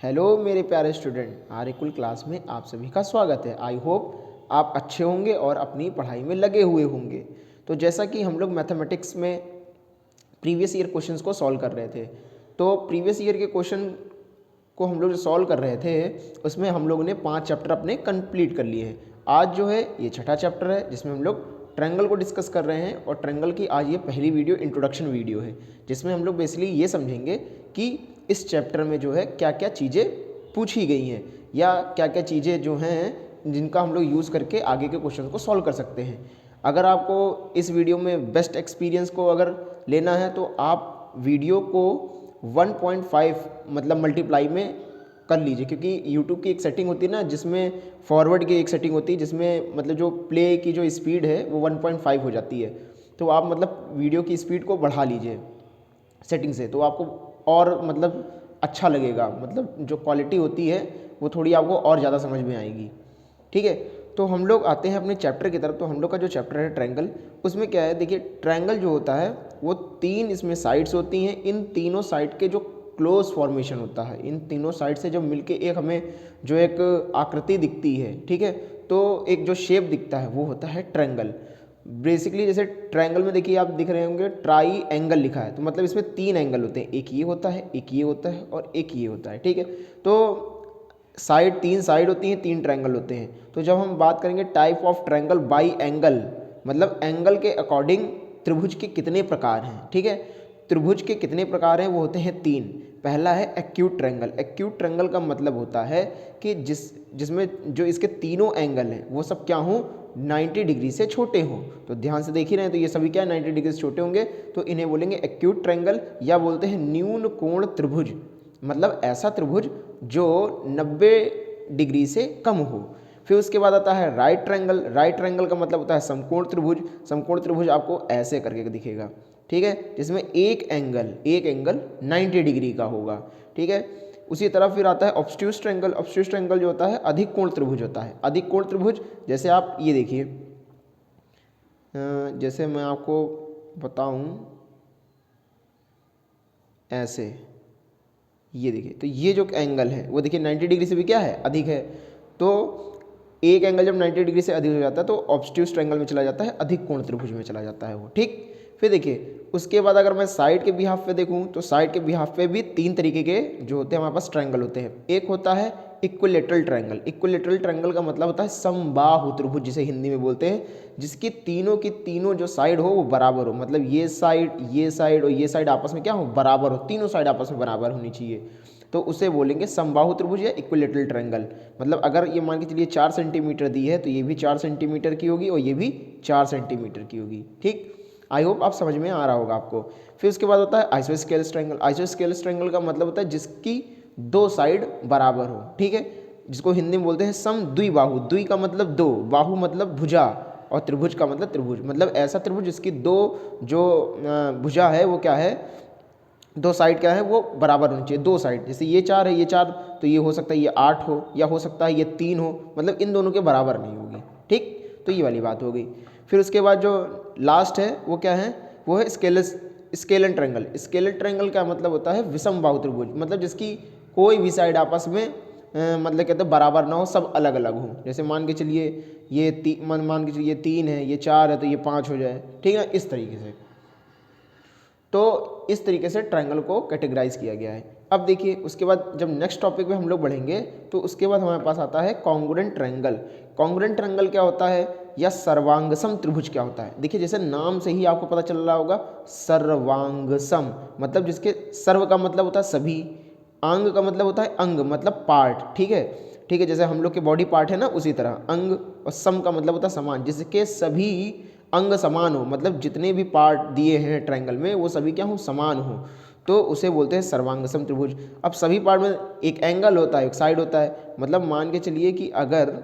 Hello मेरे प्यारे student, Aryakul class में आप सभी का स्वागत है। आई होप आप अच्छे होंगे और अपनी पढ़ाई में लगे हुए होंगे। तो जैसा कि हम लोग मैथमेटिक्स में प्रीवियस ईयर क्वेश्चंस को सॉल्व कर रहे थे, तो प्रीवियस ईयर के क्वेश्चन को हम लोग जो सॉल्व कर रहे थे उसमें हम लोगों ने 5 चैप्टर अपने कंप्लीट कर लिए हैं। आज जो है ये छठा चैप्टर है जिसमें हम लोग ट्रायंगल को डिस्कस कर रहे हैं और ट्रायंगल की आज ये पहली वीडियो इंट्रोडक्शन वीडियो है, जिसमें हम लोग बेसिकली ये समझेंगे कि इस चैप्टर में जो है क्या क्या चीज़ें पूछी गई हैं या क्या क्या चीज़ें जो हैं जिनका हम लोग यूज़ करके आगे के क्वेश्चन को सॉल्व कर सकते हैं। अगर आपको इस वीडियो में बेस्ट एक्सपीरियंस को अगर लेना है तो आप वीडियो को 1.5 मतलब मल्टीप्लाई में कर लीजिए, क्योंकि YouTube की एक सेटिंग होती है ना जिसमें फॉरवर्ड की एक सेटिंग होती है जिसमें मतलब जो प्ले की जो स्पीड है वो 1.5 हो जाती है। तो आप मतलब वीडियो की स्पीड को बढ़ा लीजिए सेटिंग से, तो आपको और मतलब अच्छा लगेगा, मतलब जो क्वालिटी होती है वो थोड़ी आपको और ज़्यादा समझ में आएगी। ठीक है, तो हम लोग आते हैं अपने चैप्टर की तरफ। तो हम लोग का जो चैप्टर है ट्रायंगल, उसमें क्या है, देखिए ट्रायंगल जो होता है वो 3 इसमें साइड्स होती हैं। इन तीनों साइड के जो क्लोज फॉर्मेशन होता है, इन तीनों साइड से जब मिलके एक हमें जो एक आकृति दिखती है, ठीक है, तो एक जो शेप दिखता है वो होता है ट्रायंगल। बेसिकली जैसे ट्रायंगल में देखिए आप दिख रहे होंगे ट्राई एंगल लिखा है, तो मतलब इसमें 3 एंगल होते हैं, एक ये होता है, एक ये होता है और एक ये होता है। ठीक है, तो साइड 3 साइड होती हैं, 3 ट्रायंगल होते हैं। तो जब हम बात करेंगे type of triangle by angle, मतलब एंगल के अकॉर्डिंग त्रिभुज के कितने प्रकार हैं। ठीक है, त्रिभुज के कितने प्रकार हैं, वो होते हैं 3। पहला है एक्यूट ट्रायंगल। एक्यूट ट्रायंगल का मतलब होता है कि जिसमें जो इसके तीनों एंगल हैं वो सब क्या हों, 90 डिग्री से छोटे हों। तो ध्यान से देख ही रहे हैं, तो ये सभी क्या 90 डिग्री से छोटे होंगे, तो इन्हें बोलेंगे एक्यूट ट्रायंगल, या बोलते हैं न्यून कोण त्रिभुज, मतलब ऐसा त्रिभुज जो 90 डिग्री से कम हो। फिर उसके बाद आता है राइट ट्रायंगल। राइट ट्रायंगल का मतलब होता है समकोण त्रिभुज। समकोण त्रिभुज आपको ऐसे करके दिखेगा, ठीक है, जिसमें एक एंगल 90 डिग्री का होगा। ठीक है, उसी तरह फिर आता है ऑब्स्ट्यूज ट्रायंगल। ऑब्स्ट्यूज ट्रायंगल जो होता है अधिक कोण त्रिभुज होता है। अधिक कोण त्रिभुज जैसे आप ये देखिए, जैसे मैं आपको बताऊं ऐसे, ये देखिए, तो ये जो एंगल है वो देखिए 90 डिग्री से भी क्या है, अधिक है। तो एक एंगल जब 90 डिग्री से अधिक हो जाता है तो ऑब्स्ट्यूज ट्रायंगल में चला जाता है, अधिक कोण त्रिभुज में चला जाता है वो। ठीक, फिर देखिए उसके बाद अगर मैं साइड के बिहाफ पे देखूं तो साइड के बिहाफ पे भी 3 तरीके के जो होते हैं हमारे पास ट्रायंगल होते हैं। एक होता है इक्विलेटरल ट्रायंगल। इक्विलेटरल ट्रायंगल का मतलब होता है समबाहु त्रिभुज, जिसे हिंदी में बोलते हैं, जिसकी तीनों की तीनों जो साइड हो वो बराबर हो, मतलब ये साइड और ये साइड आपस में क्या हो, बराबर हो, तीनों साइड आपस में बराबर होनी चाहिए। तो उसे बोलेंगे समबाहु त्रिभुज या इक्विलेटरल ट्रायंगल। मतलब अगर ये मान के चलिए 4 सेंटीमीटर दी है तो ये भी 4 सेंटीमीटर की होगी और ये भी 4 सेंटीमीटर की होगी। ठीक, आई होप आप समझ में आ रहा होगा आपको। फिर उसके बाद होता है आइसोस्केलस ट्रायंगल। आइसोस्केलस ट्रायंगल का मतलब होता है जिसकी 2 साइड बराबर हो। ठीक है, जिसको हिंदी में बोलते हैं समद्विबाहु। द्वि का मतलब 2, बाहु मतलब भुजा, और त्रिभुज का मतलब त्रिभुज, मतलब ऐसा त्रिभुज जिसकी 2 जो भुजा है वो क्या है, 2 साइड क्या है वो बराबर होनी चाहिए। 2 साइड, जैसे ये 4 है, ये 4, तो ये हो सकता है ये 8 हो, या हो सकता है ये 3 हो, मतलब इन दोनों के बराबर नहीं होगी। ठीक, तो ये वाली बात हो गई। फिर उसके बाद जो लास्ट है वो क्या है, वो है स्केलन ट्रायंगल। स्केलन ट्रायंगल का मतलब होता है विषम बाहु त्रिभुज, मतलब जिसकी कोई भी साइड आपस में मतलब कहते हैं बराबर ना हो, सब अलग अलग हो। जैसे मान के चलिए ये मान के चलिए ये 3 है, ये 4 है, तो ये 5 हो जाए। ठीक है, इस तरीके से। तो इस तरीके से ट्रायंगल को कैटेगराइज किया गया है। अब देखिए उसके बाद जब नेक्स्ट टॉपिक पे हम लोग बढ़ेंगे तो उसके बाद हमारे पास आता है कॉन्ग्रुएंट ट्रायंगल। कॉन्ग्रुएंट ट्रायंगल क्या होता है, या सर्वांगसम त्रिभुज क्या होता है। देखिए जैसे नाम से ही आपको पता चल रहा होगा, सर्वांगसम मतलब जिसके सर्व का मतलब होता है सभी, अंग का मतलब होता है अंग मतलब पार्ट। ठीक है, ठीक है, जैसे हम लोग के बॉडी पार्ट है ना, उसी तरह अंग, और सम का मतलब होता है समान, जिसके सभी अंग समान हो, मतलब जितने भी पार्ट दिए हैं ट्रायंगल में वो सभी क्या हो, समान हो, तो उसे बोलते हैं सर्वांगसम त्रिभुज। अब सभी पार्ट में एक एंगल होता है, एक साइड होता है, मतलब मान के चलिए कि अगर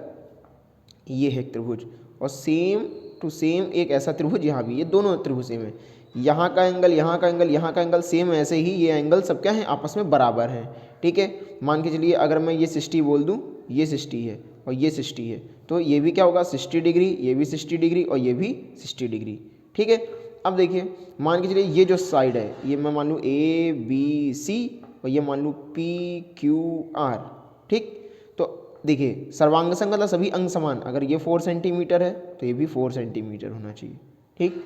ये है एक त्रिभुज और सेम टू सेम एक ऐसा त्रिभुज यहाँ भी, ये दोनों त्रिभुज सेम है, यहाँ का एंगल, यहाँ का एंगल, यहाँ का एंगल सेम, ऐसे ही ये एंगल सब क्या है, आपस में बराबर हैं। ठीक है, मान के चलिए अगर मैं ये 60 बोल दूँ, ये 60 है और ये 60 है, तो ये भी क्या होगा 60 डिग्री, ये भी 60 डिग्री और ये भी 60 डिग्री। ठीक है, अब देखिए मान के चलिए ये जो साइड है, ये मैं मान लूँ A B C और ये मान लूँ पी क्यू आर, ठीक। तो देखिए सर्वांग संग मतलब सभी अंग समान, अगर ये 4 सेंटीमीटर है तो ये भी 4 सेंटीमीटर होना चाहिए, ठीक।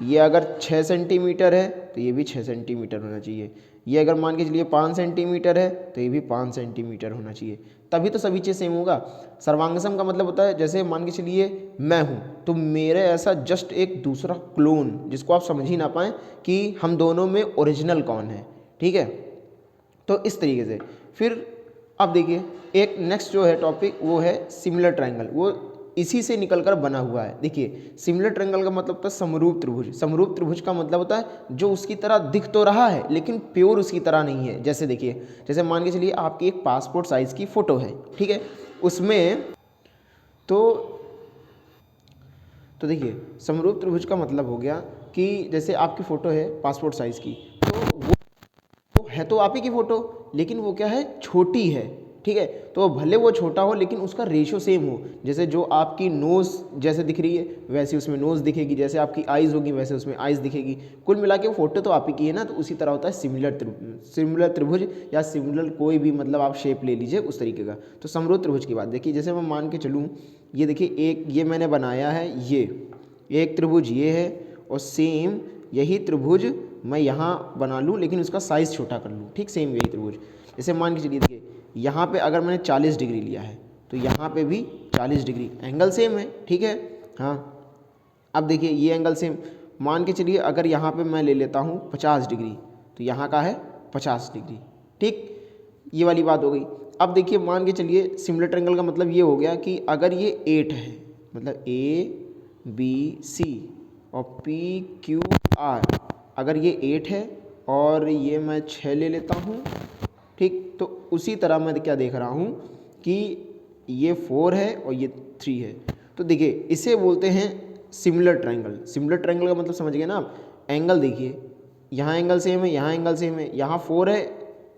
ये अगर 6 सेंटीमीटर है तो ये भी 6 सेंटीमीटर होना चाहिए। ये अगर मान के चलिए 5 सेंटीमीटर है तो ये भी 5 सेंटीमीटर होना चाहिए, तभी तो सभी चीज़ सेम होगा। सर्वांगसम का मतलब होता है जैसे मान के चलिए मैं हूँ तो मेरे ऐसा जस्ट एक दूसरा क्लोन जिसको आप समझ ही ना पाएँ कि हम दोनों में ओरिजिनल कौन है, ठीक है। तो इस तरीके से फिर अब देखिए एक नेक्स्ट जो है टॉपिक वो है सिमिलर ट्रायंगल, वो इसी से निकलकर बना हुआ है। देखिए सिमिलर ट्रायंगल का मतलब होता है समरूप त्रिभुज। समरूप त्रिभुज का मतलब होता है जो उसकी तरह दिख तो रहा है लेकिन प्योर उसकी तरह नहीं है। जैसे देखिए, जैसे मान के चलिए आपकी एक पासपोर्ट साइज़ की फ़ोटो है, ठीक है, उसमें तो देखिए समरूप त्रिभुज का मतलब हो गया कि जैसे आपकी फ़ोटो है पासपोर्ट साइज़ की, तो वो है तो आप ही की फ़ोटो लेकिन वो क्या है, छोटी है, ठीक है। तो भले वो छोटा हो लेकिन उसका रेशो सेम हो। जैसे जो आपकी नोज़ जैसे दिख रही है वैसे उसमें नोज़ दिखेगी, जैसे आपकी आइज़ होगी वैसे उसमें आइज़ दिखेगी। कुल मिला के वो फोटो तो आप ही की है ना, तो उसी तरह होता है सिमिलर त्रिभुज या सिमिलर कोई भी मतलब आप शेप ले लीजिए उस तरीके का। तो समरूप त्रिभुज की बात देखिए, जैसे मैं मान के चलूँ ये देखिए एक ये मैंने बनाया है, ये एक त्रिभुज ये है और सेम यही त्रिभुज मैं यहाँ बना लूँ लेकिन उसका साइज़ छोटा कर लूँ, ठीक, सेम यही त्रिभुज। जैसे मान के चलिए देखिए यहाँ पे अगर मैंने 40 डिग्री लिया है तो यहाँ पे भी 40 डिग्री, एंगल सेम है, ठीक है। हाँ अब देखिए ये एंगल सेम, मान के चलिए अगर यहाँ पे मैं ले लेता हूँ 50 डिग्री तो यहाँ का है 50 डिग्री, ठीक, ये वाली बात हो गई। अब देखिए मान के चलिए सिमिलर ट्रायंगल का मतलब ये हो गया कि अगर ये 8 है, मतलब ABC और PQR, अगर ये 8 है और ये मैं 6 ले लेता हूँ, ठीक, तो उसी तरह मैं क्या देख रहा हूँ कि ये 4 है और ये 3 है। तो देखिए इसे बोलते हैं सिमिलर ट्रायंगल। सिमिलर ट्रायंगल का मतलब समझ गए ना आप, एंगल देखिए यहाँ एंगल सेम है, यहाँ एंगल सेम है, यहाँ 4 है,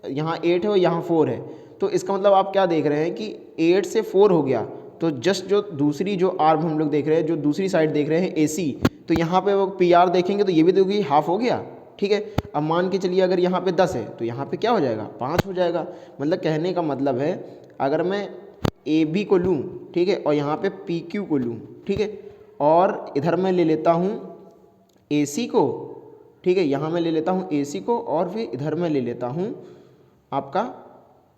यहाँ 8 है और यहाँ 4 है। तो इसका मतलब आप क्या देख रहे हैं कि 8 से 4 हो गया, तो जस्ट जो दूसरी जो आर्म हम लोग देख रहे हैं, जो दूसरी साइड देख रहे हैं AC, तो यहाँ पे वो PR देखेंगे तो ये भी देखिए हाफ हो गया, ठीक है। अब मान के चलिए अगर यहाँ पे 10 है तो यहाँ पे क्या हो जाएगा, 5 हो जाएगा। मतलब कहने का मतलब है अगर मैं AB को लूँ, ठीक है, और यहाँ पे PQ को लूँ, ठीक है, और इधर मैं ले लेता हूँ AC को, ठीक है, यहाँ मैं ले लेता हूँ AC को और फिर इधर मैं ले लेता हूँ आपका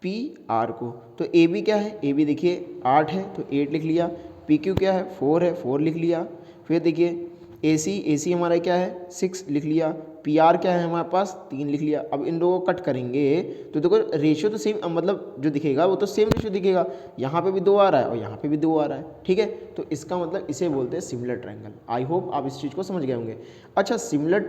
PR को, तो AB क्या है, AB देखिए 8 है तो 8 लिख लिया, PQ क्या है 4 है 4 लिख लिया, फिर देखिए AC हमारा क्या है 6 लिख लिया, PR क्या है हमारे पास 3 लिख लिया। अब इन लोगों को कट करेंगे तो देखो रेशियो तो सेम, मतलब जो दिखेगा वो तो सेम रेशियो दिखेगा, यहाँ पे भी 2 आ रहा है और यहाँ पे भी 2 आ रहा है, ठीक है। तो इसका मतलब इसे बोलते हैं सिमिलर ट्रायंगल। आई होप आप इस चीज़ को समझ गए होंगे। अच्छा, सिमिलर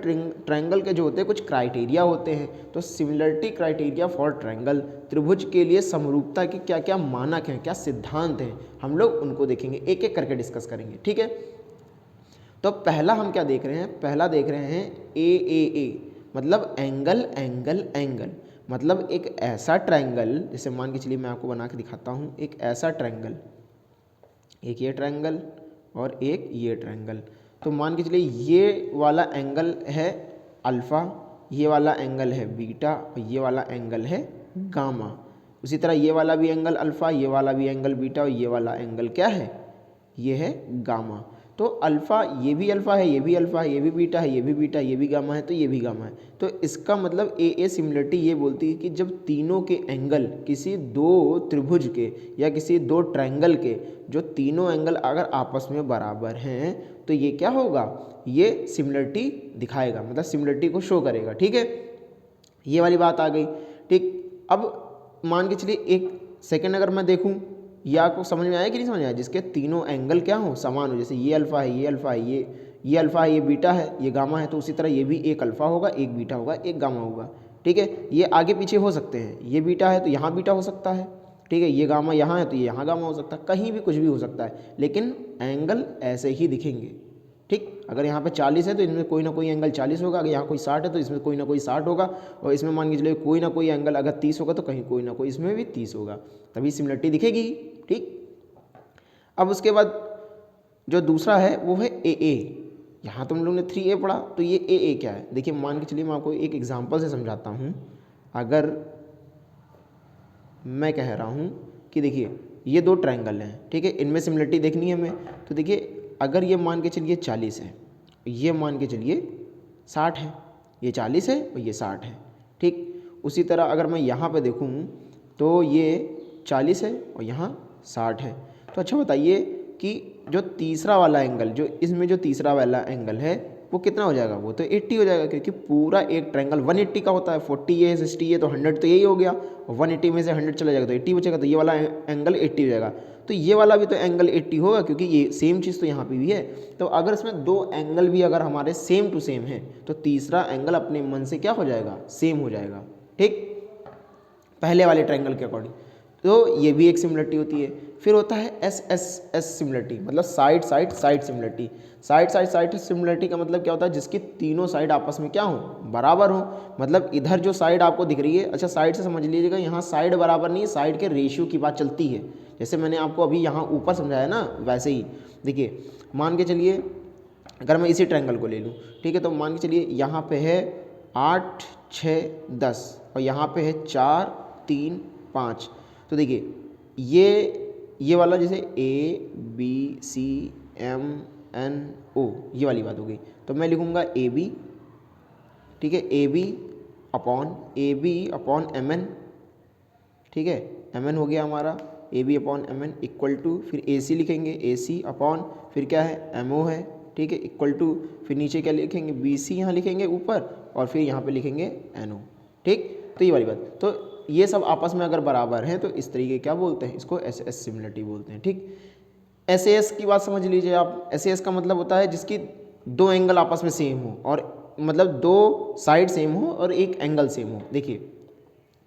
ट्रायंगल के जो होते हैं कुछ क्राइटेरिया होते हैं, तो सिमिलरिटी क्राइटेरिया फॉर ट्रायंगल, त्रिभुज के लिए समरूपता के क्या क्या मानक हैं, क्या सिद्धांत हैं, हम लोग उनको देखेंगे, एक एक करके डिस्कस करेंगे, ठीक है। तो पहला हम क्या देख रहे हैं, पहला देख रहे हैं AAA, मतलब एंगल एंगल एंगल, मतलब एक ऐसा ट्रायंगल, जैसे मान के चलिए मैं आपको बना के दिखाता हूँ, एक ऐसा ट्रायंगल, एक ये ट्रायंगल और एक ये ट्रायंगल। तो मान के चलिए ये वाला एंगल है अल्फ़ा, ये वाला एंगल है बीटा और ये वाला एंगल है गामा। उसी तरह ये वाला भी एंगल अल्फ़ा, ये वाला भी एंगल बीटा और ये वाला एंगल क्या है, ये है गामा। तो अल्फ़ा, ये भी अल्फ़ा है, ये भी अल्फ़ा है, ये भी बीटा है, ये भी बीटा है, ये भी गामा है, तो ये भी गामा है। तो इसका मतलब AA सिमिलरिटी ये बोलती है कि जब तीनों के एंगल किसी दो त्रिभुज के या किसी दो ट्रायंगल के जो तीनों एंगल अगर आपस में बराबर हैं तो ये क्या होगा, ये सिमिलरिटी दिखाएगा, मतलब सिमिलरिटी को शो करेगा, ठीक है। ये वाली बात आ गई, ठीक। अब मान के चलिए एक सेकेंड अगर मैं देखूँ, ये आपको समझ में आया कि नहीं समझ में आया, जिसके तीनों एंगल क्या हो, समान हो, जैसे ये अल्फ़ा है, ये अल्फ़ा है, ये अल्फ़ा है, ये बीटा है, ये गामा है, तो उसी तरह ये भी एक अल्फ़ा होगा, एक बीटा होगा, एक गामा होगा, ठीक है। ये आगे पीछे हो सकते हैं, ये बीटा है तो यहाँ बीटा हो सकता है, ठीक है, ये गामा यहाँ है तो ये यहाँ गामा हो सकता है, कहीं भी कुछ भी हो सकता है, लेकिन एंगल ऐसे ही दिखेंगे, ठीक। अगर यहाँ पे 40 है तो इसमें कोई ना कोई एंगल 40 होगा, अगर यहाँ कोई 60 है तो इसमें कोई ना कोई 60 होगा, और इसमें मान के चलिए कोई ना कोई एंगल अगर 30 होगा तो कहीं कोई ना कोई इसमें भी 30 होगा, तभी सिमिलरिटी दिखेगी, ठीक। अब उसके बाद जो दूसरा है वो है AA। यहाँ तुम लोग ने 3A पढ़ा, तो ये AA क्या है, देखिए मान के चलिए मैं आपको एक एग्जांपल से समझाता हूँ। अगर मैं कह रहा हूँ कि देखिए ये दो ट्रायंगल हैं, ठीक है, इनमें सिमिलरिटी देखनी है हमें। तो देखिए अगर ये मान के चलिए 40 है, ये मान के चलिए 60 है, ये 40 है और ये 60 है, ठीक। उसी तरह अगर मैं यहाँ पे देखूँ तो ये 40 है और यहाँ 60 है। तो अच्छा बताइए कि जो तीसरा वाला एंगल, जो इसमें जो तीसरा वाला एंगल है वो कितना हो जाएगा? वो तो 80 हो जाएगा, क्योंकि पूरा एक ट्रायंगल 180 का होता है। 40 है, 60 है, तो 100 तो यही हो गया, और 180 में से 100 चला जाएगा तो 80 बचेगा, तो ये वाला एंगल 80 हो जाएगा। तो ये वाला भी तो एंगल 80 होगा, क्योंकि ये सेम चीज़ तो यहाँ पे भी है। तो अगर इसमें दो एंगल भी अगर हमारे सेम टू सेम है तो तीसरा एंगल अपने मन से क्या हो जाएगा? सेम हो जाएगा, ठीक, पहले वाले ट्रायंगल के अकॉर्डिंग। तो ये भी एक सिमिलरिटी होती है। फिर होता है एस सिमिलरिटी, मतलब side side side similarity. Side side side similarity का मतलब क्या होता है? जिसकी तीनों साइड आपस में क्या हो? बराबर हो। मतलब इधर जो साइड आपको दिख रही है, अच्छा साइड से समझ लीजिएगा, यहाँ साइड बराबर नहीं, साइड के रेशियो की बात चलती है। जैसे मैंने आपको अभी यहाँ ऊपर समझाया ना, वैसे ही देखिए, मान के चलिए अगर मैं इसी ट्रायंगल को ले लूँ, ठीक है, तो मान के चलिए यहाँ पे है 8, 6, 10 और यहाँ पे है 4, 3, 5। तो देखिए ये वाला जैसे ABCMNO ये वाली बात हो गई, तो मैं लिखूँगा AB, ठीक है, AB अपॉन MN, ठीक है, MN हो गया हमारा, AB upon MN equal to, फिर AC लिखेंगे, AC अपॉन फिर क्या है? MO है, ठीक है, इक्वल टू, फिर नीचे क्या लिखेंगे? BC यहाँ लिखेंगे ऊपर, और फिर यहाँ पे लिखेंगे NO, ठीक। तो ये वाली बात, तो ये सब आपस में अगर बराबर हैं तो इस तरीके क्या बोलते हैं? इसको एस सिमिलरिटी बोलते हैं, ठीक। SAS की बात समझ लीजिए आप। SAS का मतलब होता है जिसकी दो एंगल आपस में सेम हो, और मतलब दो साइड सेम हो और एक एंगल सेम हो। देखिए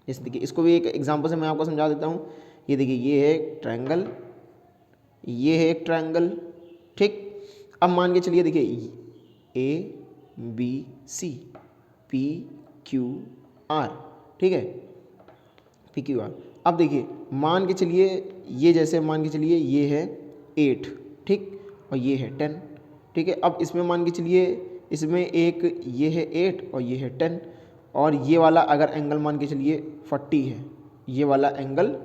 जैसे देखिए, इसको भी एक एग्जांपल से मैं आपको समझा देता हूँ। ये देखिए, ये है एक ट्रायंगल, ये है एक ट्रायंगल, ठीक। अब मान के चलिए, देखिए ABC PQR, ठीक है, PQR। अब देखिए मान के चलिए, ये जैसे मान के चलिए ये है 8, ठीक, और ये है 10, ठीक है। अब इसमें मान के चलिए, इसमें एक ये है 8 और ये है 10, और ये वाला अगर एंगल मान के चलिए 40 है, ये वाला एंगल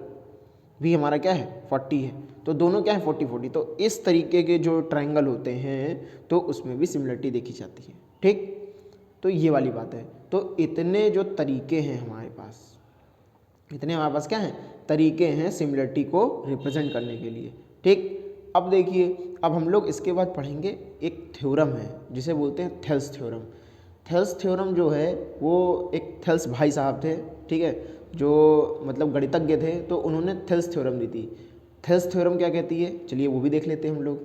भी हमारा क्या है? 40 है, तो दोनों क्या है? 40-40। तो इस तरीके के जो ट्रायंगल होते हैं तो उसमें भी सिमिलरिटी देखी जाती है, ठीक। तो ये वाली बात है। तो इतने जो तरीके हैं हमारे पास, इतने हमारे पास क्या हैं? तरीके हैं सिमिलरिटी को रिप्रेजेंट करने के लिए, ठीक। अब देखिए, अब हम लोग इसके बाद पढ़ेंगे एक थ्योरम है जिसे बोलते हैं थेल्स थ्योरम। थेल्स थ्योरम जो है वो एक थेल्स भाई साहब थे, ठीक है, जो मतलब गणितज्ञ थे, तो उन्होंने थेल्स थ्योरम दी थी। थेल्स थ्योरम क्या कहती है? चलिए वो भी देख लेते हैं हम लोग।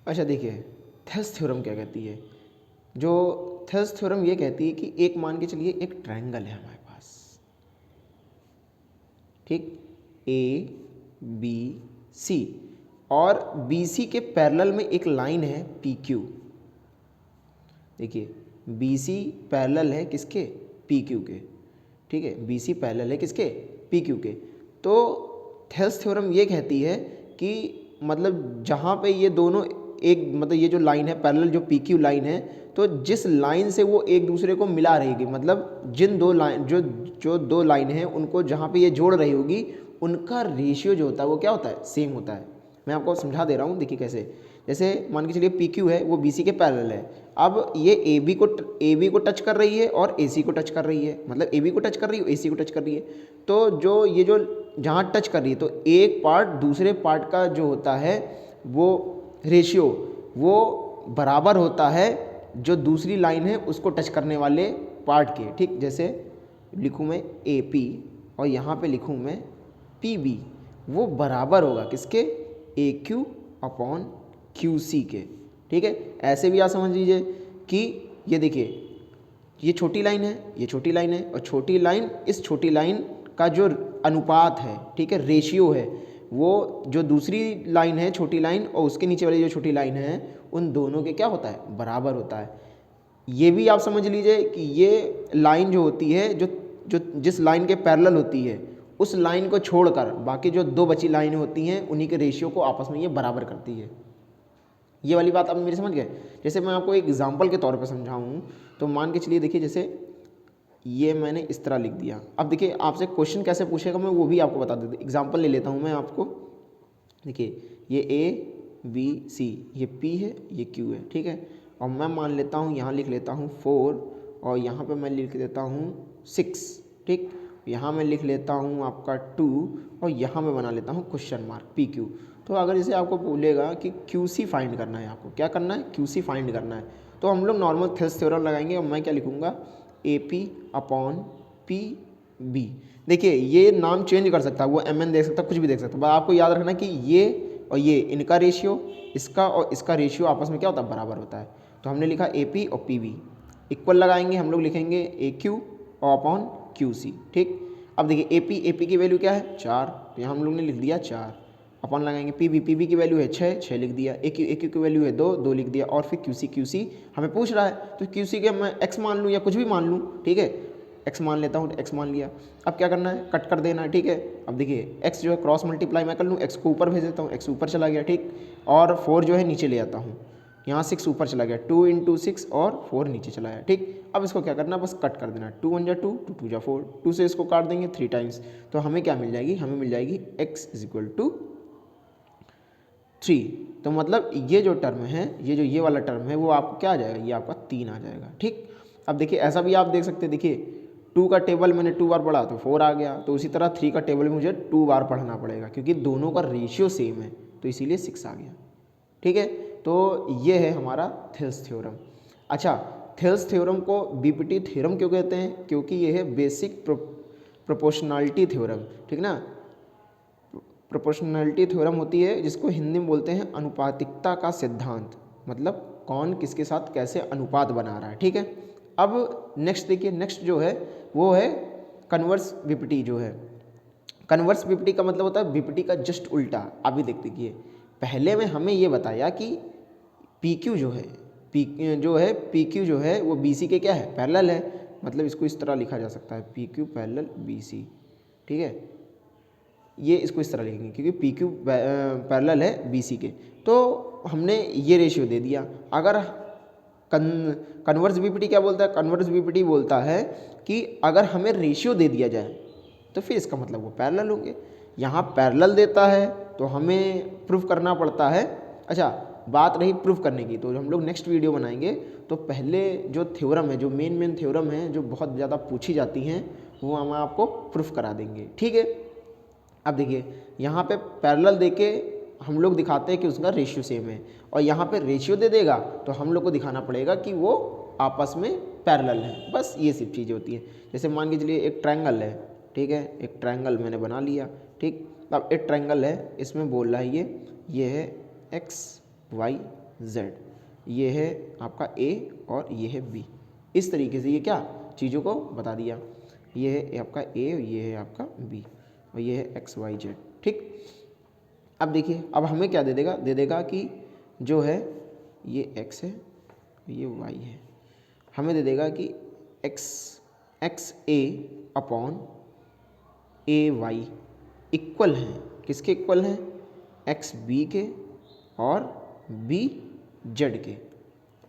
अच्छा देखिए, थेल्स थ्योरम क्या कहती है? जो थेल्स थ्योरम ये कहती है कि एक मान के चलिए एक ट्रायंगल है हमारे पास, ठीक, ABC, और BC के पैरेलल में एक लाइन है PQ। देखिए BC पैरेलल है किसके? PQ के, ठीक है, BC पैरेलल है किसके? PQ के। तो थेल्स थ्योरम ये कहती है कि मतलब जहाँ पे ये दोनों एक, मतलब ये जो लाइन है पैरेलल, जो PQ लाइन है, तो जिस लाइन से वो एक दूसरे को मिला रहेगी, मतलब जिन दो लाइन, जो दो लाइन हैं उनको जहाँ पे ये जोड़ रही होगी, उनका रेशियो जो होता है वो क्या होता है? सेम होता है। मैं आपको समझा दे रहा हूँ, देखिए कैसे। जैसे मान के चलिए PQ है, वो BC के पैरेलल है। अब ये AB को टच कर रही है और AC को टच कर रही है, मतलब AB को टच कर रही है, AC को टच कर रही है। तो जो ये जो जहाँ टच कर रही है, तो एक पार्ट दूसरे पार्ट का जो होता है वो रेशियो, वो बराबर होता है जो दूसरी लाइन है उसको टच करने वाले पार्ट के, ठीक। जैसे लिखूँ मैं AP और यहाँ पे लिखूँ मैं PB, वो बराबर होगा किसके? AQ अपॉन QC के, ठीक है। ऐसे भी आप समझ लीजिए कि ये देखिए, ये छोटी लाइन है, ये छोटी लाइन है, और छोटी लाइन इस छोटी लाइन का जो अनुपात है, ठीक है, रेशियो है, वो जो दूसरी लाइन है छोटी लाइन और उसके नीचे वाली जो छोटी लाइन है, उन दोनों के क्या होता है? बराबर होता है। ये भी आप समझ लीजिए कि ये लाइन जो होती है, जो जिस लाइन के पैरेलल होती है, उस लाइन को छोड़कर बाकी जो दो बची लाइनें होती हैं उन्हीं के रेशियो को आपस में ये बराबर करती है। ये वाली बात आप मेरी समझ गए? जैसे मैं आपको एक एग्जांपल के तौर पे समझाऊँ तो मान के चलिए, देखिए जैसे ये मैंने इस तरह लिख दिया। अब देखिए आपसे क्वेश्चन कैसे पूछेगा मैं वो भी आपको बता देता हूँ। एग्जाम्पल ले लेता हूँ मैं आपको। देखिए ये ABC, ये P है, ये Q है, ठीक है। और मैं मान लेता हूँ यहाँ लिख लेता हूँ 4 और यहाँ पे मैं लिख देता हूँ 6, ठीक। यहाँ मैं लिख लेता हूँ आपका 2 और यहाँ मैं बना लेता हूँ क्वेश्चन मार्क PQ। तो अगर जैसे आपको बोलेगा कि QC फाइंड करना है, आपको क्या करना है, QC फाइंड करना है, तो हम लोग नॉर्मल थेल्स थ्योरम लगाएंगे और मैं क्या लिखूँगा AP/PB। देखिए ये नाम चेंज कर सकता है, वो MN देख सकता है, कुछ भी देख सकता है, बस आपको याद रखना कि ये और ये इनका रेशियो, इसका और इसका रेशियो आपस में क्या होता है, बराबर होता है। तो हमने लिखा AP और PB इक्वल लगाएंगे, हम लोग लिखेंगे AQ और अपॉन QC, ठीक। अब देखिए AP की वैल्यू क्या है 4, तो यहाँ हम लोग ने लिख दिया 4, अपन लगाएंगे PB की वैल्यू है 6 लिख दिया, AQ की वैल्यू है 2 लिख दिया, और फिर QC हमें पूछ रहा है तो QC के मैं x मान लूँ या कुछ भी मान लूँ, ठीक है। x मान लेता हूँ तो x मान लिया। अब क्या करना है, कट कर देना है, ठीक है। अब देखिए x जो है क्रॉस मल्टीप्लाई मैं कर लूँ, x को ऊपर भेज देता हूँ, x ऊपर चला गया, ठीक। और 4 जो है नीचे ले आता हूँ, यहाँ 6 ऊपर चला गया, 2 × 6 और 4 नीचे चला गया, ठीक। अब इसको क्या करना है, बस कट कर देना, 2 × 2 2 × 4, 2 से इसको काट देंगे 3 टाइम्स, तो हमें क्या मिल जाएगी, हमें मिल जाएगी x = 3। तो मतलब ये जो टर्म है, ये वाला टर्म है वो आपको क्या आ जाएगा, ये आपका 3 आ जाएगा, ठीक। अब देखिए ऐसा भी आप देख सकते हैं, देखिए 2 का टेबल मैंने 2 बार पढ़ा तो 4 आ गया, तो उसी तरह 3 का टेबल मुझे 2 बार पढ़ना पड़ेगा क्योंकि दोनों का रेशियो सेम है, तो इसीलिए 6 आ गया, ठीक है। तो ये है हमारा थेल्स थ्योरम। अच्छा, थेल्स थ्योरम को BPT थ्योरम क्यों कहते हैं, क्योंकि ये है बेसिक प्रोपोर्शनैलिटी थ्योरम, ठीक ना। प्रोपोर्शनैलिटी थ्योरम होती है जिसको हिंदी में बोलते हैं अनुपातिकता का सिद्धांत, मतलब कौन किसके साथ कैसे अनुपात बना रहा है, ठीक है। अब नेक्स्ट देखिए, नेक्स्ट जो है वो है कन्वर्स BPT जो है। कन्वर्स BPT का मतलब होता है BPT का जस्ट उल्टा। अभी देखिए पहले में हमें ये बताया कि PQ जो है PQ जो है वो BC के क्या है, पैरेलल है, मतलब इसको इस तरह लिखा जा सकता है PQ पैरेलल BC, ठीक है। ये इसको इस तरह लिखेंगे क्योंकि PQ पैरेलल है BC के, तो हमने ये रेशियो दे दिया। अगर कन्वर्स BPT क्या बोलता है, कन्वर्स BPT बोलता है कि अगर हमें रेशियो दे दिया जाए तो फिर इसका मतलब वो पैरेलल होंगे। यहाँ पैरेलल देता है तो हमें प्रूफ करना पड़ता है। अच्छा, बात रही प्रूफ करने की, तो हम लोग नेक्स्ट वीडियो बनाएंगे, तो पहले जो थ्योरम है, जो मेन थ्योरम है जो बहुत ज़्यादा पूछी जाती हैं, वो हम आपको प्रूफ करा देंगे, ठीक है। अब देखिए यहाँ पे पैरेलल देके हम लोग दिखाते हैं कि उसका रेशियो सेम है, और यहाँ पे रेशियो दे देगा तो हम लोग को दिखाना पड़ेगा कि वो आपस में पैरेलल है। बस ये सब चीज़ें होती हैं। जैसे मान के चलिए एक ट्रायंगल है, ठीक है, एक ट्रायंगल मैंने बना लिया, ठीक। अब एक ट्रायंगल है, इसमें बोल रहा है ये है XYZ, ये है आपका A और ये है B। इस तरीके से ये क्या चीज़ों को बता दिया, ये है आपका A और ये है आपका B और ये है XYZ, ठीक। अब देखिए अब हमें क्या दे देगा कि जो है ये x है ये y है, हमें दे देगा कि XA/AY इक्वल हैं, किसके इक्वल हैं, XB के और BZ के,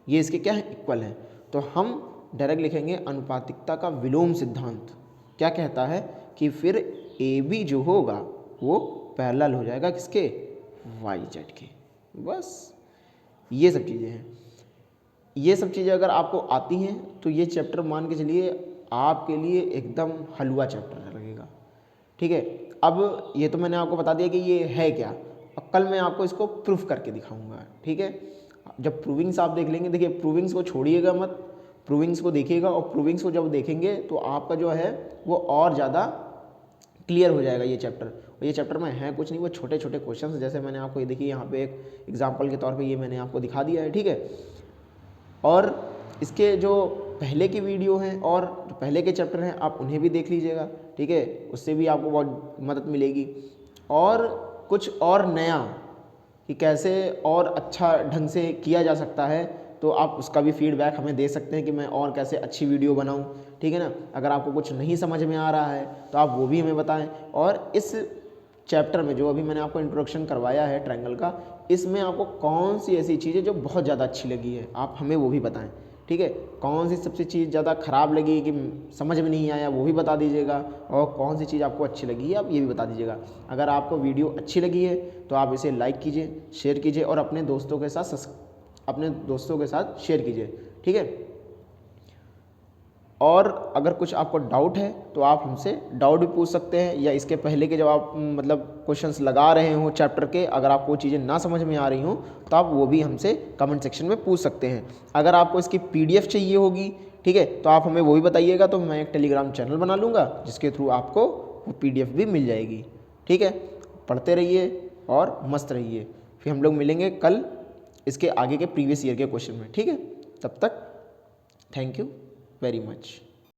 ये इसके क्या है, इक्वल हैं। तो हम डायरेक्ट लिखेंगे अनुपातिकता का विलोम सिद्धांत क्या कहता है कि फिर AB जो होगा वो पैरेलल हो जाएगा किसके, YZ के। बस ये सब चीज़ें हैं। ये सब चीज़ें अगर आपको आती हैं तो ये चैप्टर मान के चलिए आपके लिए एकदम हलवा चैप्टर लगेगा, ठीक है। अब ये तो मैंने आपको बता दिया कि ये है क्या, अब कल मैं आपको इसको प्रूफ करके दिखाऊंगा, ठीक है। जब प्रूविंग्स आप देख लेंगे, देखिए प्रूविंग्स को छोड़िएगा मत, प्रूविंग्स को देखिएगा, और प्रूविंग्स को जब देखेंगे तो आपका जो है वो और ज़्यादा क्लियर हो जाएगा ये चैप्टर। और ये चैप्टर में है कुछ नहीं, वो छोटे छोटे क्वेश्चंस, जैसे मैंने आपको ये देखिए यहाँ पे एक एग्जांपल के तौर पे ये मैंने आपको दिखा दिया है, ठीक है। और इसके जो पहले की वीडियो हैं और जो पहले के चैप्टर हैं आप उन्हें भी देख लीजिएगा, ठीक है, उससे भी आपको बहुत मदद मिलेगी। और कुछ और नया कि कैसे और अच्छा ढंग से किया जा सकता है, तो आप उसका भी फीडबैक हमें दे सकते हैं कि मैं और कैसे अच्छी वीडियो बनाऊं, ठीक है ना। अगर आपको कुछ नहीं समझ में आ रहा है तो आप वो भी हमें बताएं। और इस चैप्टर में जो अभी मैंने आपको इंट्रोडक्शन करवाया है ट्रायंगल का, इसमें आपको कौन सी ऐसी चीज़ें जो बहुत ज़्यादा अच्छी लगी है आप हमें वो भी बताएं, ठीक है। कौन सी सबसे चीज़ ज़्यादा ख़राब लगी कि समझ में नहीं आया वो भी बता दीजिएगा, और कौन सी चीज़ आपको अच्छी लगी है आप ये भी बता दीजिएगा। अगर आपको वीडियो अच्छी लगी है तो आप इसे लाइक कीजिए, शेयर कीजिए और अपने दोस्तों के साथ शेयर कीजिए, ठीक है। और अगर कुछ आपको डाउट है तो आप हमसे डाउट भी पूछ सकते हैं, या इसके पहले के जब आप मतलब क्वेश्चंस लगा रहे हो चैप्टर के, अगर आपको चीज़ें ना समझ में आ रही हो तो आप वो भी हमसे कमेंट सेक्शन में पूछ सकते हैं। अगर आपको इसकी PDF चाहिए होगी, ठीक है, तो आप हमें वो भी बताइएगा, तो मैं एक टेलीग्राम चैनल बना लूँगा जिसके थ्रू आपको वो PDF भी मिल जाएगी, ठीक है। पढ़ते रहिए और मस्त रहिए। फिर हम लोग मिलेंगे कल इसके आगे के प्रीवियस ईयर के क्वेश्चन में, ठीक है। तब तक थैंक यू very much।